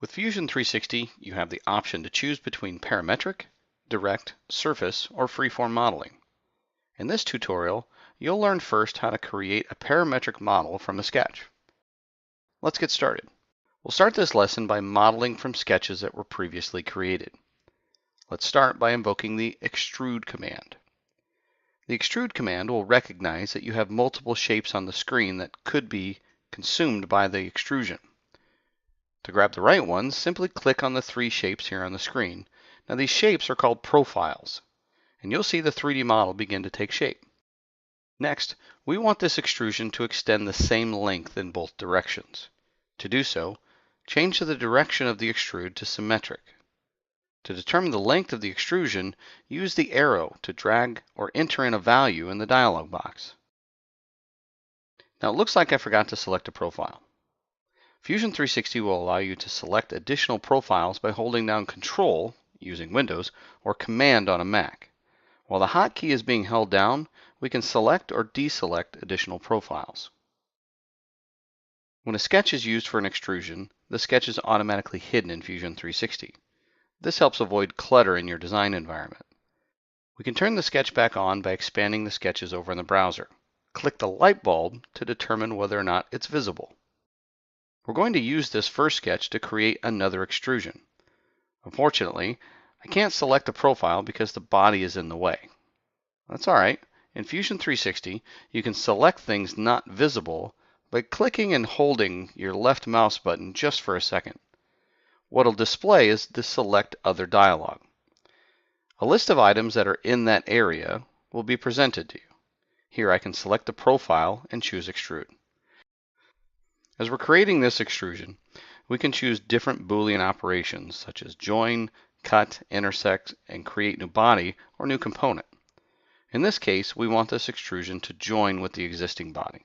With Fusion 360, you have the option to choose between parametric, direct, surface, or freeform modeling. In this tutorial, you'll learn first how to create a parametric model from a sketch. Let's get started. We'll start this lesson by modeling from sketches that were previously created. Let's start by invoking the extrude command. The extrude command will recognize that you have multiple shapes on the screen that could be consumed by the extrusion. To grab the right ones, simply click on the three shapes here on the screen. Now these shapes are called profiles, and you'll see the 3D model begin to take shape. Next, we want this extrusion to extend the same length in both directions. To do so, change the direction of the extrude to symmetric. To determine the length of the extrusion, use the arrow to drag or enter in a value in the dialog box. Now it looks like I forgot to select a profile. Fusion 360 will allow you to select additional profiles by holding down Control, using Windows, or Command on a Mac. While the hotkey is being held down, we can select or deselect additional profiles. When a sketch is used for an extrusion, the sketch is automatically hidden in Fusion 360. This helps avoid clutter in your design environment. We can turn the sketch back on by expanding the sketches over in the browser. Click the light bulb to determine whether or not it's visible. We're going to use this first sketch to create another extrusion. Unfortunately, I can't select a profile because the body is in the way. That's alright. In Fusion 360, you can select things not visible by clicking and holding your left mouse button just for a second. What it'll display is the Select Other dialog. A list of items that are in that area will be presented to you. Here I can select the profile and choose Extrude. As we're creating this extrusion, we can choose different Boolean operations such as join, cut, intersect, and create new body or new component. In this case, we want this extrusion to join with the existing body.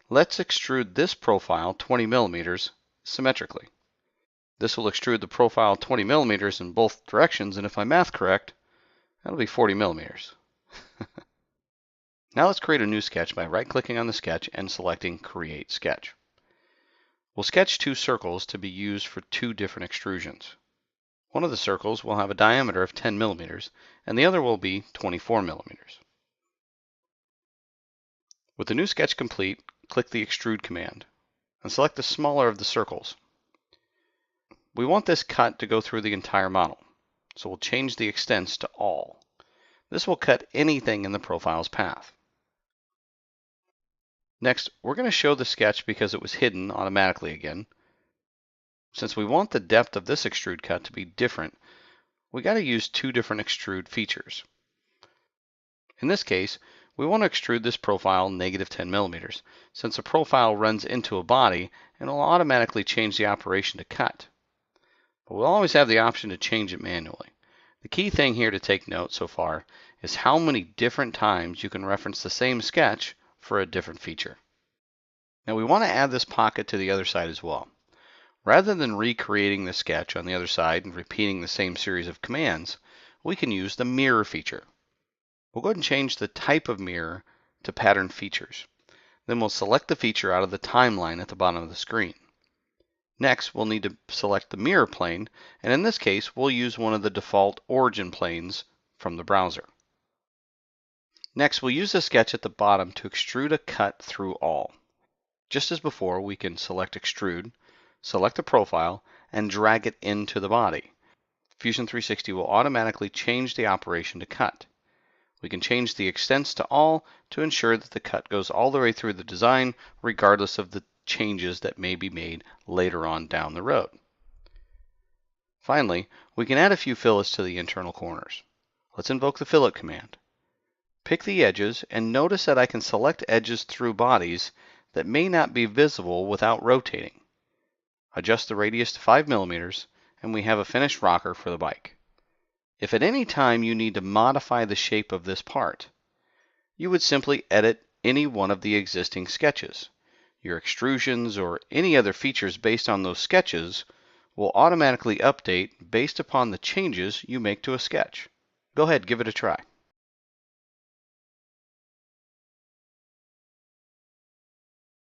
Let's extrude this profile 20 millimeters symmetrically. This will extrude the profile 20 millimeters in both directions, and if my math correct, that'll be 40 millimeters. Now let's create a new sketch by right-clicking on the sketch and selecting Create Sketch. We'll sketch two circles to be used for two different extrusions. One of the circles will have a diameter of 10 millimeters, and the other will be 24 millimeters. With the new sketch complete, click the Extrude command and select the smaller of the circles. We want this cut to go through the entire model, so we'll change the extents to all. This will cut anything in the profile's path. Next, we're going to show the sketch because it was hidden automatically again. Since we want the depth of this extrude cut to be different, we got to use two different extrude features. In this case, we want to extrude this profile -10 millimeters, since the profile runs into a body and will automatically change the operation to cut. But we'll always have the option to change it manually. The key thing here to take note so far is how many different times you can reference the same sketch for a different feature. Now we want to add this pocket to the other side as well. Rather than recreating the sketch on the other side and repeating the same series of commands, we can use the mirror feature. We'll go ahead and change the type of mirror to pattern features. Then we'll select the feature out of the timeline at the bottom of the screen. Next, we'll need to select the mirror plane, and in this case, we'll use one of the default origin planes from the browser. Next, we'll use the sketch at the bottom to extrude a cut through all. Just as before, we can select Extrude, select the profile, and drag it into the body. Fusion 360 will automatically change the operation to cut. We can change the extents to all to ensure that the cut goes all the way through the design, regardless of the changes that may be made later on down the road. Finally, we can add a few fillets to the internal corners. Let's invoke the fillet command. Pick the edges and notice that I can select edges through bodies that may not be visible without rotating. Adjust the radius to 5 millimeters and we have a finished rocker for the bike. If at any time you need to modify the shape of this part, you would simply edit any one of the existing sketches. Your extrusions or any other features based on those sketches will automatically update based upon the changes you make to a sketch. Go ahead, give it a try.